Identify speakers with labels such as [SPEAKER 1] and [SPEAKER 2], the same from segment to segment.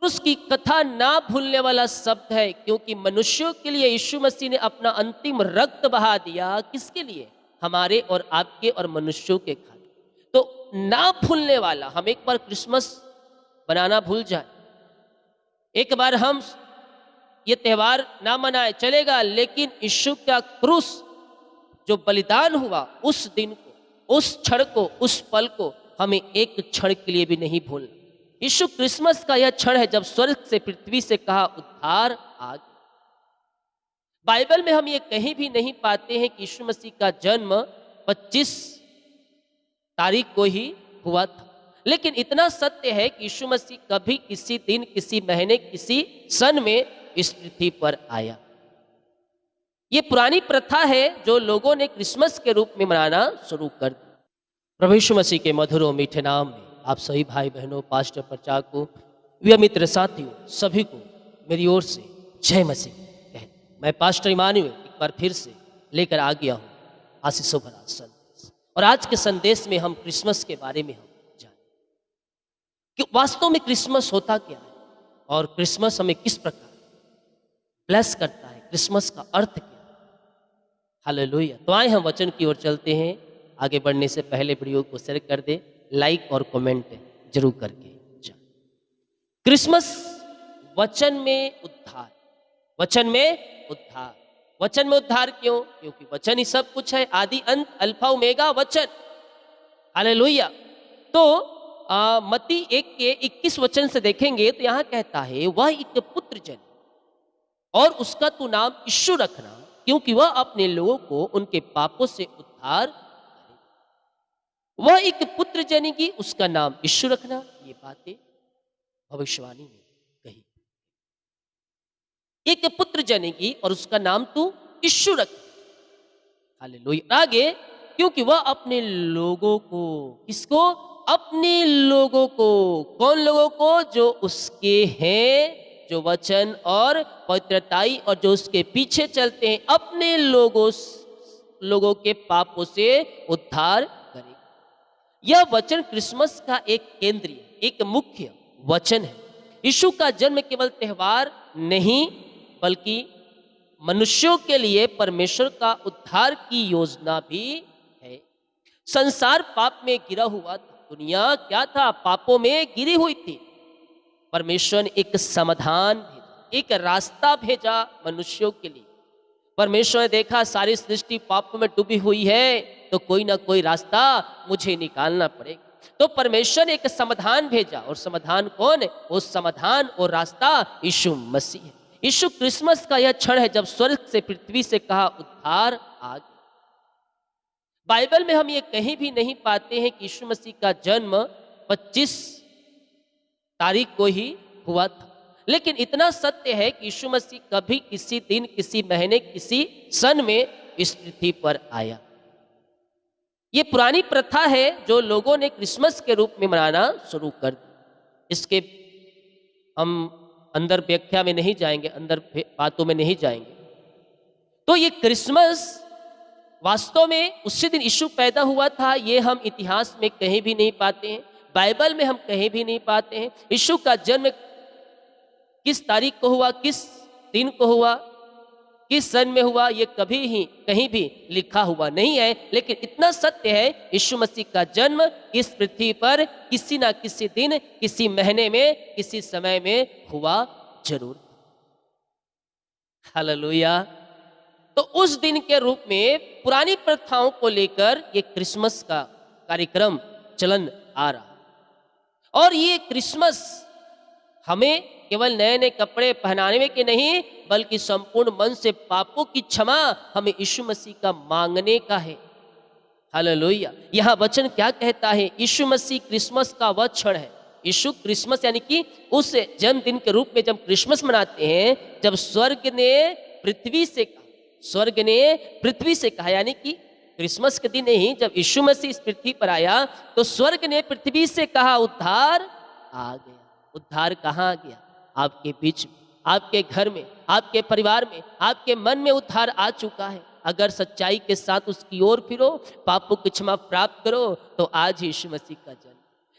[SPEAKER 1] उसकी कथा ना भूलने वाला शब्द है, क्योंकि मनुष्यों के लिए यीशु मसीह ने अपना अंतिम रक्त बहा दिया। किसके लिए? हमारे और आपके और मनुष्यों के खातिर। तो ना भूलने वाला, हम एक बार क्रिसमस बनाना भूल जाए, एक बार हम ये त्योहार ना मनाए चलेगा, लेकिन यीशु का क्रूस जो बलिदान हुआ उस दिन को, उस क्षण को, उस पल को हमें एक क्षण के लिए भी नहीं भूलना। यीशु क्रिसमस का यह क्षण है जब स्वर्ग से पृथ्वी से कहा उद्धार आ गया। बाइबल में हम ये कहीं भी नहीं पाते हैं कि यीशु मसीह का जन्म 25 तारीख को ही हुआ था, लेकिन इतना सत्य है कि यीशु मसीह कभी किसी दिन, किसी महीने, किसी सन में इस पृथ्वी पर आया। ये पुरानी प्रथा है जो लोगों ने क्रिसमस के रूप में मनाना शुरू कर दी। प्रभु यीशु मसीह के मधुर और मीठे नाम में आप सभी भाई बहनों, पास्टर, प्रचारकों, व मित्र साथियों, सभी को मेरी ओर से जय मसीह कह। मैं पास्टर इमानुएल एक बार फिर से लेकर आ गया हूँ आशीषों भरा संदेश। और आज के संदेश में हम क्रिसमस के बारे में हम जानें कि वास्तव में क्रिसमस होता क्या है और क्रिसमस हमें किस प्रकार ब्लेस करता है, क्रिसमस का अर्थ क्या है। हालेलुया। तो आए हम वचन की ओर चलते हैं। आगे बढ़ने से पहले वीडियो को शेयर कर दे, लाइक और कमेंट जरूर करके जाए। क्रिसमस वचन में उद्धार, वचन में उद्धार। वचन में उद्धार क्यों? क्योंकि वचन ही सब कुछ है, आदि अंत, अल्फा ओमेगा वचन। हालेलुया। तो मत्ती 1 के 21 वचन से देखेंगे तो यहाँ कहता है, वह एक पुत्र जन और उसका तू नाम यीशु रखना, क्योंकि वह अपने लोगों को उनके पापों से उद्धार करेगा। वह एक पुत्र जनेगी, उसका नाम यीशु रखना। ये बातें भविष्यवाणी में कही। एक पुत्र जनेगी और उसका नाम तू यीशु रख। हालेलुया। आगे, क्योंकि वह अपने लोगों को, किसको? अपने लोगों को। कौन लोगों को? जो उसके हैं, जो वचन और पवित्रताई और जो उसके पीछे चलते हैं, अपने लोगों के पापों से उद्धार करेगा। यह वचन क्रिसमस का एक केंद्रीय, एक मुख्य वचन है। यीशु का जन्म केवल त्योहार नहीं, बल्कि मनुष्यों के लिए परमेश्वर का उद्धार की योजना भी है। संसार पाप में गिरा हुआ था, दुनिया क्या था? पापों में गिरी हुई थी। परमेश्वर ने एक समाधान भेजा, एक रास्ता भेजा मनुष्यों के लिए। परमेश्वर ने देखा सारी सृष्टि पाप में डूबी हुई है, तो कोई ना कोई रास्ता मुझे निकालना पड़ेगा। तो परमेश्वर ने एक समाधान भेजा, और समाधान कौन है? वो समाधान और रास्ता यीशु मसीह है। यीशु क्रिसमस का यह क्षण है जब स्वर्ग से पृथ्वी से कहा उद्धार आ गया। बाइबल में हम ये कहीं भी नहीं पाते हैं कि यीशु मसीह का जन्म 25 तारीख को ही हुआ था, लेकिन इतना सत्य है कि यीशु मसीह कभी किसी दिन, किसी महीने, किसी सन में इस पृथ्वी पर आया। ये पुरानी प्रथा है जो लोगों ने क्रिसमस के रूप में मनाना शुरू कर दी। इसके हम अंदर व्याख्या में नहीं जाएंगे, अंदर बातों में नहीं जाएंगे। तो ये क्रिसमस वास्तव में उसी दिन यीशु पैदा हुआ था, ये हम इतिहास में कहीं भी नहीं पाते हैं, बाइबल में हम कहीं भी नहीं पाते हैं। यीशु का जन्म किस तारीख को हुआ, किस दिन को हुआ, किस सन में हुआ, ये कभी ही कहीं भी लिखा हुआ नहीं है। लेकिन इतना सत्य है, यीशु मसीह का जन्म इस पृथ्वी पर किसी ना किसी दिन, किसी महीने में, किसी समय में हुआ जरूर। हालेलुया। तो उस दिन के रूप में पुरानी प्रथाओं को लेकर ये क्रिसमस का कार्यक्रम चलन आ रहा। और ये क्रिसमस हमें केवल नए नए कपड़े पहनाने में के नहीं, बल्कि संपूर्ण मन से पापों की क्षमा हमें यीशु मसीह का मांगने का है। हालेलुया। यह वचन क्या कहता है? यीशु मसीह क्रिसमस का वह क्षण है। यीशु क्रिसमस यानी कि उस जन्मदिन के रूप में जब क्रिसमस मनाते हैं, जब स्वर्ग ने पृथ्वी से कहा, स्वर्ग ने पृथ्वी से कहा, यानी कि क्रिसमस के दिन ही जब यीशु मसीह इस पृथ्वी पर आया, तो स्वर्ग ने पृथ्वी से कहा उद्धार आ गया। उद्धार कहाँ गया? आपके बीच में, आपके घर में, आपके परिवार में, आपके मन में उद्धार आ चुका है। अगर सच्चाई के साथ उसकी ओर फिरो, पापों की क्षमा प्राप्त करो, तो आज ही यीशु मसीह का जन्म।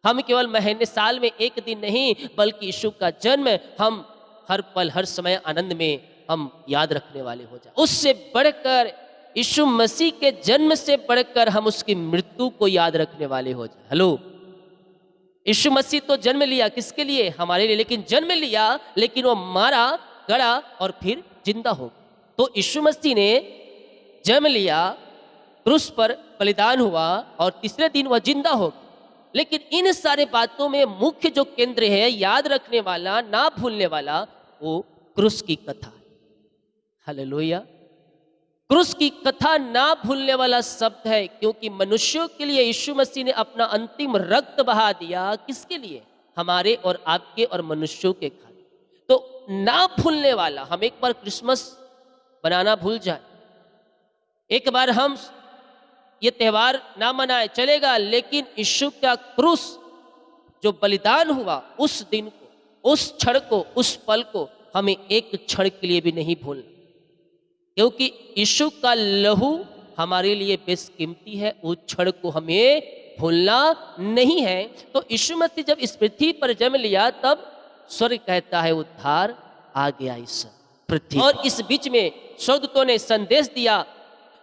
[SPEAKER 1] हम केवल महीने साल में एक दिन नहीं बल्कि यीशु का जन्म हम हर पल हर समय आनंद में हम याद रखने वाले हो जाए। उससे बढ़कर यीशु मसीह के जन्म से बढ़कर हम उसकी मृत्यु को याद रखने वाले हो जाए। हेलो, यीशु मसीह तो जन्म लिया किसके लिए? हमारे लिए। लेकिन जन्म लिया, लेकिन वो मारा गड़ा और फिर जिंदा हो गया। तो यीशु मसीह ने जन्म लिया, क्रूस पर बलिदान हुआ और तीसरे दिन वह जिंदा हो गया। लेकिन इन सारे बातों में मुख्य जो केंद्र है, याद रखने वाला, ना भूलने वाला, वो क्रूस की कथा है। हालेलुया। क्रूस की कथा ना भूलने वाला शब्द है, क्योंकि मनुष्यों के लिए यीशु मसीह ने अपना अंतिम रक्त बहा दिया। किसके लिए? हमारे और आपके और मनुष्यों के खातिर। तो ना भूलने वाला, हम एक बार क्रिसमस बनाना भूल जाए, एक बार हम ये त्योहार ना मनाए चलेगा, लेकिन यीशु का क्रूस जो बलिदान हुआ उस दिन को, उस क्षण को, उस पल को हमें एक क्षण के लिए भी नहीं भूलना, क्योंकि यीशु का लहू हमारे लिए बेशकीमती है। उस क्षण को हमें भूलना नहीं है। तो यीशु मसीह जब इस पृथ्वी पर जन्म लिया, तब स्वर्ग कहता है उद्धार आ गया इस पृथ्वी। और इस बीच में स्वर्गदूतों ने संदेश दिया,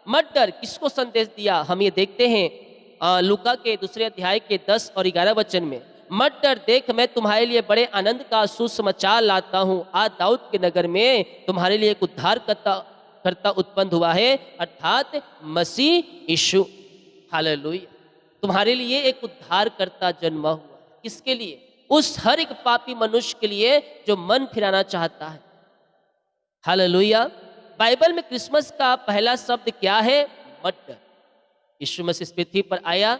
[SPEAKER 1] मत डर। किसको संदेश दिया? हम ये देखते हैं लूका के दूसरे अध्याय के 10 और 11 वचन में, मत डर, देख मैं तुम्हारे लिए बड़े आनंद का सुसमाचार लाता हूँ। आज दाऊद के नगर में तुम्हारे लिए एक उद्धार करता उत्पन्न हुआ है, अर्थात मसीह यीशु। हालेलुया। तुम्हारे लिए एक उद्धार करता जन्मा हुआ। किसके लिए? उस हर एक पापी मनुष्य के लिए जो मन फिराना चाहता है। हालेलुया। बाइबल में क्रिसमस का पहला शब्द क्या है? मत डर। यीशु मसीह इस पृथ्वी पर आया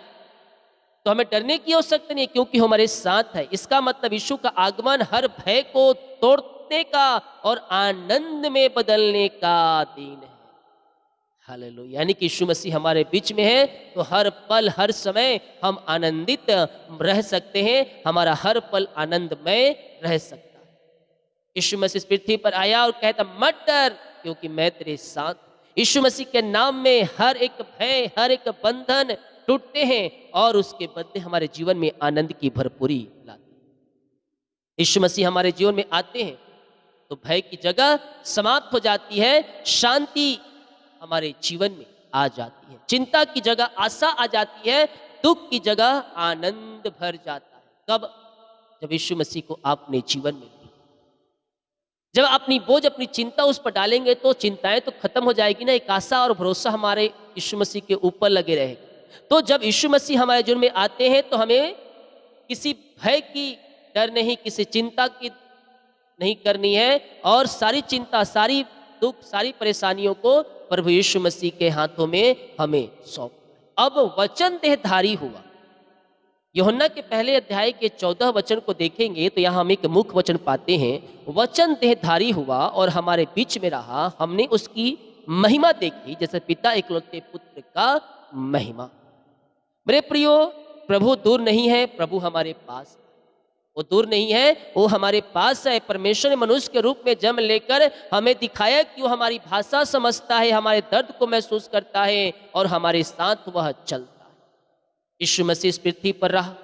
[SPEAKER 1] तो हमें डरने की आवश्यकता नहीं है, क्योंकि हमारे साथ है। इसका मतलब यीशु का आगमन हर भय को तोड़ने का और आनंद में बदलने का दिन है। हालेलुया। यानी कि यीशु मसीह हमारे बीच में है तो हर पल हर समय हम आनंदित रह सकते हैं, हमारा हर पल आनंदमय रह सकता है। यीशु मसीह इस पृथ्वी पर आया और कहता मत डर, क्योंकि मैं तेरे साथ। यीशु मसीह के नाम में हर एक भय, हर एक बंधन टूटते हैं और उसके बदले हमारे जीवन में आनंद की भरपूरी लाते हैं। यीशु मसीह हमारे जीवन में आते हैं तो भय की जगह समाप्त हो जाती है, शांति हमारे जीवन में आ जाती है, चिंता की जगह आशा आ जाती है, दुख की जगह आनंद भर जाता है। कब? जब यीशु मसीह को आपने जीवन में लिया। जब अपनी बोझ, अपनी चिंता उस पर डालेंगे तो चिंताएं तो खत्म हो जाएगी ना, एक आशा और भरोसा हमारे यीशु मसीह के ऊपर लगे रहेगा। तो जब यीशु मसीह हमारे जीवन में आते हैं तो हमें किसी भय की डर नहीं, किसी चिंता की नहीं करनी है, और सारी चिंता, सारी दुख, सारी परेशानियों को प्रभु यीशु मसीह के हाथों में हमें सौंप। अब वचन देहधारी हुआ। यूहन्ना के पहले अध्याय के 14 वचन को देखेंगे तो यहाँ हम एक मुख्य वचन पाते हैं, वचन देहधारी हुआ और हमारे बीच में रहा, हमने उसकी महिमा देखी जैसे पिता एकलौते पुत्र का महिमा। मेरे प्रियो, प्रभु दूर नहीं है, प्रभु हमारे पास है। वो दूर नहीं है, वो हमारे पास है। परमेश्वर ने मनुष्य के रूप में जन्म लेकर हमें दिखाया कि वो हमारी भाषा समझता है, हमारे दर्द को महसूस करता है और हमारे साथ वह चलता है। यीशु मसीह इस पृथ्वी पर रहा।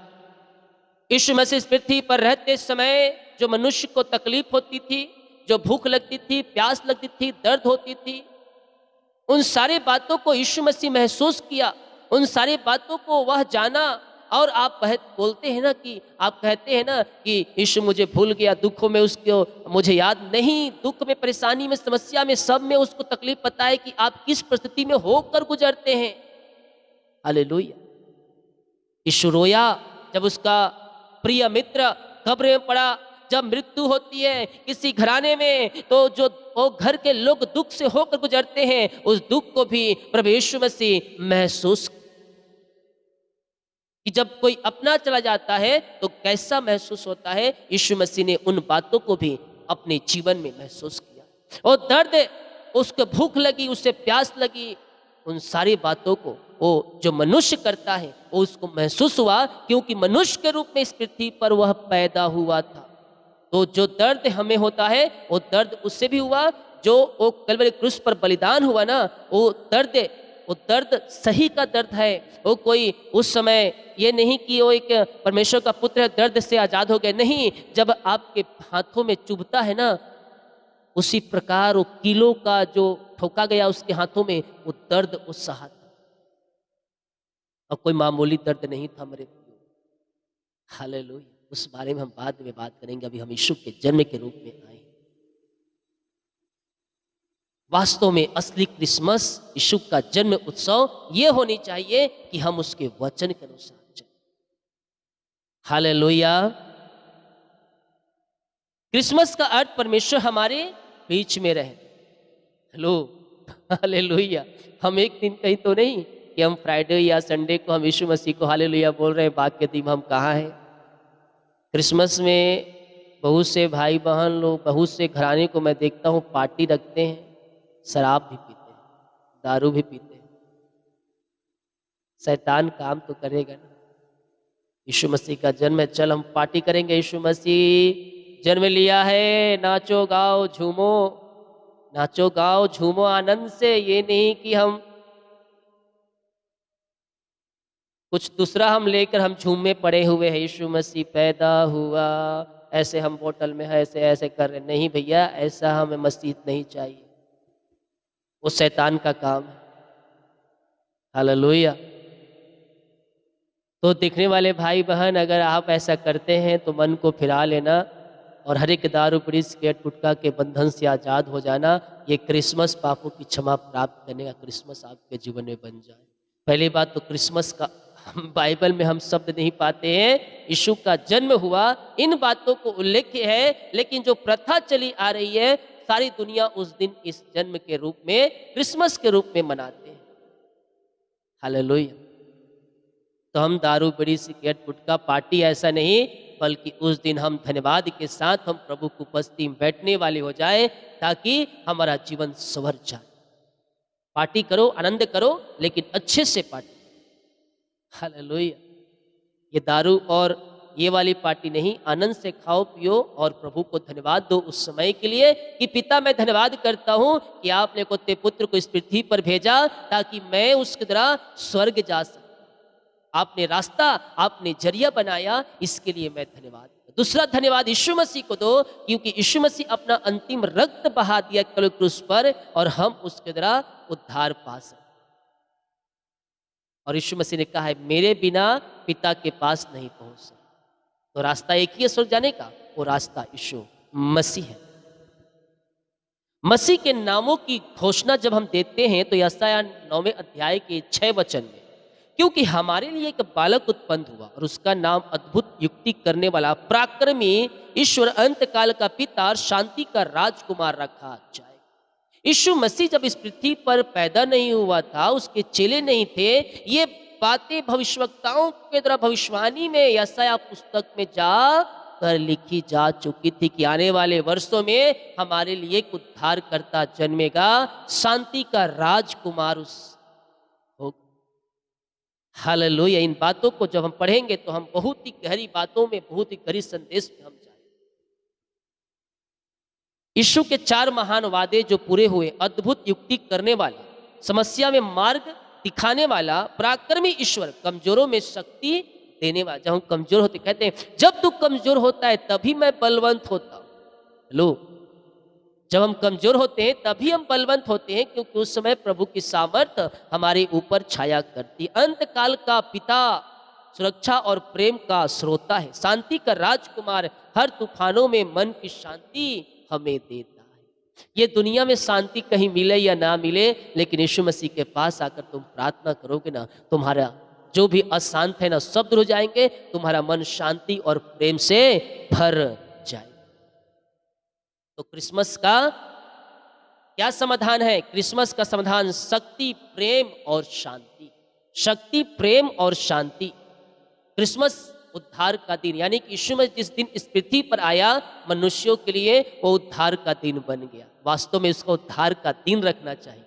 [SPEAKER 1] यीशु मसीह इस पृथ्वी पर रहते समय जो मनुष्य को तकलीफ होती थी, जो भूख लगती थी, प्यास लगती थी, दर्द होती थी, उन सारी बातों को यीशु मसीह महसूस किया, उन सारी बातों को वह जाना। और आप बोलते हैं ना कि आप कहते हैं ना कि यीशु मुझे भूल गया, दुखों में उसको मुझे याद नहीं, दुख में, परेशानी में, समस्या में, सब में उसको तकलीफ पता है कि आप किस परिस्थिति में होकर गुजरते हैं। हालेलुया। यीशु रोया जब उसका प्रिय मित्र कब्र में पड़ा, जब मृत्यु होती है किसी घराने में तो जो वो घर के लोग दुख से होकर गुजरते हैं, उस दुख को भी प्रभु यीशु मसीह महसूस कि जब कोई अपना चला जाता है तो कैसा महसूस होता है, यीशु मसीह ने उन बातों को भी अपने जीवन में महसूस किया। और दर्द, उसको भूख लगी, उसे प्यास लगी, उन सारी बातों को वो जो मनुष्य करता है वो उसको महसूस हुआ, क्योंकि मनुष्य के रूप में इस पृथ्वी पर वह पैदा हुआ था। तो जो दर्द हमें होता है वो दर्द उससे भी हुआ जो वो कलवरी क्रूस पर बलिदान हुआ ना, वो दर्द सही का दर्द है। वो कोई उस समय ये नहीं कि वो एक परमेश्वर का पुत्र है, दर्द से आजाद हो गए। नहीं, जब आपके हाथों में चुभता है ना, उसी प्रकार वो कीलों का जो ठोका गया उसके हाथों में, वो दर्द उस सहता। और कोई मामूली दर्द नहीं था मेरे प्रियो। हालेलुया। उस बारे में हम बाद में बात करेंगे। अभी हम यीशु के जन्म के रूप में आए। वास्तव में असली क्रिसमस, यीशु का जन्म उत्सव ये होनी चाहिए कि हम उसके वचन के अनुसार चलें। हालेलुया। क्रिसमस का अर्थ परमेश्वर हमारे बीच में रहे। Hello, hallelujah. हम एक दिन कहीं तो नहीं कि हम फ्राइडे या संडे को हम यीशु मसीह को हालेलुया बोल रहे हैं, बाकी दिन हम कहाँ हैं। क्रिसमस में बहुत से भाई बहन लोग, बहुत से घराने को मैं देखता हूँ पार्टी रखते हैं, शराब भी पीते हैं, दारू भी पीते हैं। शैतान काम तो करेगा ना। यीशु मसीह का जन्म है, चल हम पार्टी करेंगे, यीशु मसीह जन्म लिया है, नाचो गाओ झूमो, नाचो गाओ झूमो आनंद से। ये नहीं कि हम कुछ दूसरा हम लेकर हम झूमे पड़े हुए हैं, यीशु मसीह पैदा हुआ, ऐसे हम बोतल में है, ऐसे ऐसे कर रहे। नहीं भैया, ऐसा हमें मसीह नहीं चाहिए, वो शैतान का काम है। हालेलुया। तो देखने वाले भाई बहन, अगर आप ऐसा करते हैं तो मन को फिरा लेना और हर एक दारू बीड़ी सिगरेट गुटखा के बंधन से आज़ाद हो जाना। ये क्रिसमस पापों की क्षमा प्राप्त करने का क्रिसमस आपके जीवन में बन जाए। पहली बात तो क्रिसमस का बाइबल में हम शब्द नहीं पाते हैं यीशु का जन्म हुआ, इन बातों को उल्लेख है, लेकिन जो प्रथा चली आ रही है, सारी दुनिया उस दिन इस जन्म के रूप में, क्रिसमस के रूप में मनाते हैं। हालेलुया। तो हम दारू बीड़ी सिगरेट गुटखा पार्टी ऐसा नहीं, बल्कि उस दिन हम धन्यवाद के साथ हम प्रभु की उपस्थिति में बैठने वाले हो जाए, ताकि हमारा जीवन संवर जाए। पार्टी करो, आनंद करो, लेकिन अच्छे से पार्टी। हालेलुया। ये दारू और ये वाली पार्टी नहीं, आनंद से खाओ पियो और प्रभु को धन्यवाद दो उस समय के लिए कि पिता मैं धन्यवाद करता हूँ कि आपने को ते पुत्र को इस पृथ्वी पर भेजा ताकि मैं उसके द्वारा स्वर्ग जा सकूं। आपने रास्ता, आपने जरिया बनाया, इसके लिए मैं धन्यवाद। दूसरा धन्यवाद यीशु मसीह को दो, क्योंकि यीशु मसीह अपना अंतिम रक्त बहा दिया कल क्रूस पर और हम उसके द्वारा उद्धार पा सकते। और यीशु मसीह ने कहा है मेरे बिना पिता के पास नहीं पहुंच सकते। तो रास्ता एक ही है स्वर्ग जाने का, वो रास्ता यीशु मसीह है। मसीह के नामों की घोषणा जब हम देते हैं तो यशायाह 9वें अध्याय के 6 वचन में, क्योंकि हमारे लिए एक बालक उत्पन्न हुआ और उसका नाम अद्भुत युक्ति करने वाला, पराक्रमी, ईश्वर, अंत काल का पिता और शांति का राजकुमार रखा जाए। यीशु मसीह जब इस पृथ्वी पर पैदा नहीं हुआ था, उसके चेले नहीं थे, ये बातें भविष्यवक्ताओं के द्वारा भविष्यवाणी में यशायाह पुस्तक में जा कर लिखी जा चुकी थी कि आने वाले वर्षों में हमारे लिए एक उद्धारकर्ता जन्मेगा, शांति का राजकुमार उस होगा। हालेलुया। इन बातों को जब हम पढ़ेंगे तो हम बहुत ही गहरी बातों में, बहुत ही गहरी संदेश में हम जाएंगे। यीशु के 4 महान वादे जो पूरे हुए, अद्भुत युक्ति करने वाला, समस्या में मार्ग दिखाने वाला, पराक्रमी ईश्वर, कमजोरों में शक्ति देने वाला। जब हम कमजोर होते, कहते हैं जब तू कमजोर होता है तभी मैं बलवंत होता हूं। लो, जब हम कमजोर होते हैं तभी हम बलवंत होते हैं, क्योंकि उस समय प्रभु की सामर्थ्य हमारे ऊपर छाया करती। अंत काल का पिता, सुरक्षा और प्रेम का स्रोता है, शांति का राजकुमार, हर तूफानों में मन की शांति हमें देता है। ये दुनिया में शांति कहीं मिले या ना मिले, लेकिन यीशु मसीह के पास आकर तुम प्रार्थना करोगे ना, तुम्हारा जो भी अशांत है ना, सब दूर हो जाएंगे, तुम्हारा मन शांति और प्रेम से भर जाए। तो क्रिसमस का क्या समाधान है? क्रिसमस का समाधान शक्ति, प्रेम और शांति। शक्ति, प्रेम और शांति। क्रिसमस उद्धार का दिन, यानी कि यीशु मसीह जिस दिन इस पृथ्वी पर आया मनुष्यों के लिए, वो उद्धार का दिन बन गया। वास्तव में इसको उद्धार का दिन रखना चाहिए।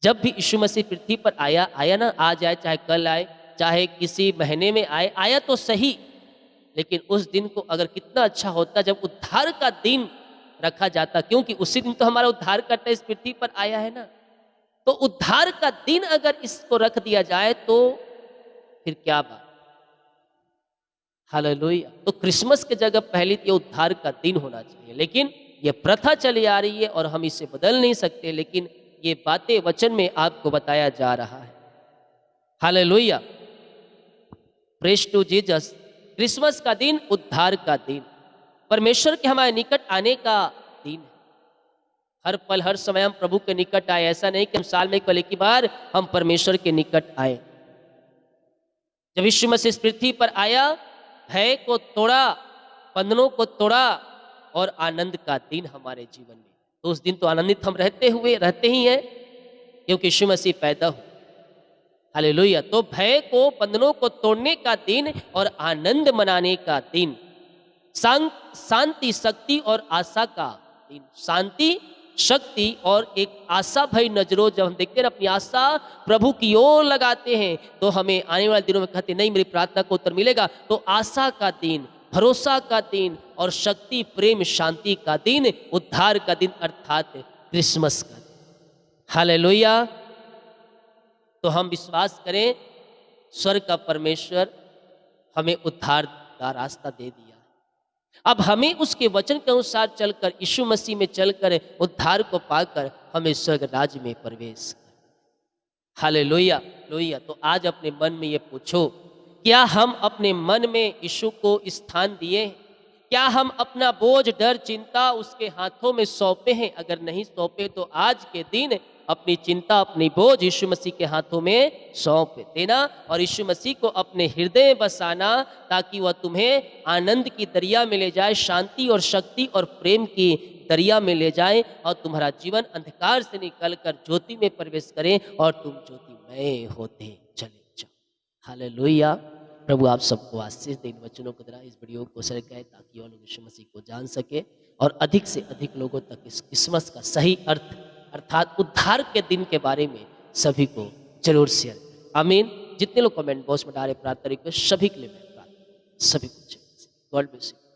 [SPEAKER 1] जब भी यीशु मसीह पृथ्वी पर आया ना, आज आए चाहे कल आए, चाहे किसी महीने में आए, आया तो सही, लेकिन उस दिन को अगर कितना अच्छा होता जब उद्धार का दिन रखा जाता, क्योंकि उसी दिन तो हमारा उद्धार करता इस पृथ्वी पर आया है ना। तो उद्धार का दिन अगर इसको रख दिया जाए तो फिर क्या बात। हालेलुया। तो क्रिसमस की जगह पहले तो ये उद्धार का दिन होना चाहिए, लेकिन ये प्रथा चली आ रही है और हम इसे बदल नहीं सकते, लेकिन ये बातें वचन में आपको बताया जा रहा है। Hallelujah. Praise to Jesus. Christmas का दिन उद्धार का दिन, परमेश्वर के हमारे निकट आने का दिन है। हर पल हर समय हम प्रभु के निकट आए, ऐसा नहीं कि हम साल में केवल एक ही बार हम परमेश्वर के निकट आए। जब यीशु मसीह इस पृथ्वी पर आया, भय को तोड़ा, बंधनों को तोड़ा और आनंद का दिन हमारे जीवन में। तो उस दिन तो आनंदित हम रहते ही हैं, क्योंकि यीशु मसीह पैदा हुआ। हालेलुया। तो भय को, बंधनों को तोड़ने का दिन और आनंद मनाने का दिन, शांति, शक्ति और आशा का दिन। शांति, शक्ति और एक आशा भरी नजरों जब हम देखते हैं ना, अपनी आशा प्रभु की ओर लगाते हैं, तो हमें आने वाले दिनों में कहते नहीं मेरी प्रार्थना को उत्तर मिलेगा। तो आशा का दिन, भरोसा का दिन और शक्ति, प्रेम, शांति का दिन, उद्धार का दिन अर्थात क्रिसमस का दिन। हालेलुया। तो हम विश्वास करें, स्वर्ग का परमेश्वर हमें उद्धार का रास्ता दे दिया। अब हमें उसके वचन के अनुसार चलकर, यीशु मसीह में चलकर, उद्धार को पाकर हमें स्वर्ग राज्य में प्रवेश कर। हालेलुया लोया। तो आज अपने मन में ये पूछो, क्या हम अपने मन में यीशु को स्थान दिए? क्या हम अपना बोझ, डर, चिंता उसके हाथों में सौंपे हैं? अगर नहीं सौंपे तो आज के दिन अपनी चिंता, अपनी बोझ यीशु मसीह के हाथों में सौंप देना और यीशु मसीह को अपने हृदय में बसाना, ताकि वह तुम्हें आनंद की दरिया में ले जाए, शांति और शक्ति और प्रेम की दरिया में ले जाए और तुम्हारा जीवन अंधकार से निकलकर ज्योति में प्रवेश करे और तुम ज्योतिमय होते चले जाओ। हालेलुया। प्रभु आप सबको आशीष दे। इन वचनों के द्वारा इस वीडियो को शेयर करें, ताकि और लोग यीशु मसीह को जान सके और अधिक से अधिक लोगों तक इस क्रिसमस का सही अर्थ अर्थात उद्धार के दिन के बारे में सभी को जरूर शेयर करें। आमीन। जितने लोग कमेंट बॉक्स में डाले प्रार्थना रिक्वेस्ट, सभी के लिए मैं प्रार्थना, सभी को गॉड ब्लेस यू।